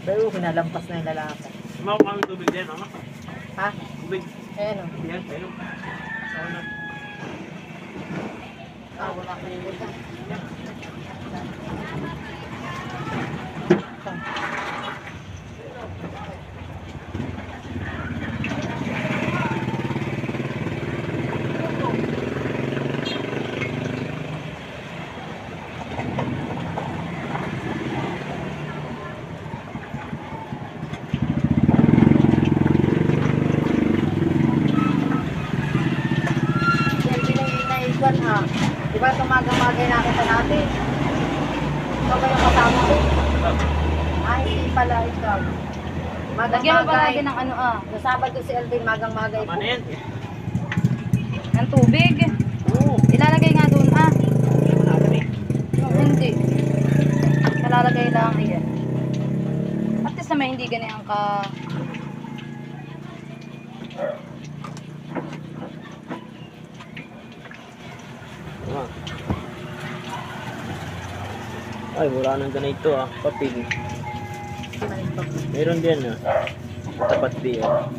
Pero kinalampas na yung lalaki. Mao kami tubig din, ano? Ha? Tubig. Ayan o. Yan, pero. Ano? Ah, wala ko yung buta. Ha? Diba tumagamagay nakita natin? Ikaw ba yung kasama ko? Ay, hindi pala ikaw. Lagyan mo palagi ng ano Sa Sabado si Alvin, magang-magay po. Ano yan? ng tubig. Oo. Ilalagay nga doon Ano ni? Hindi. Nalalagay lang iyan. At least naman hindi ganyan ka... Ay, wala nang ganito papel. Meron din tapat diyan.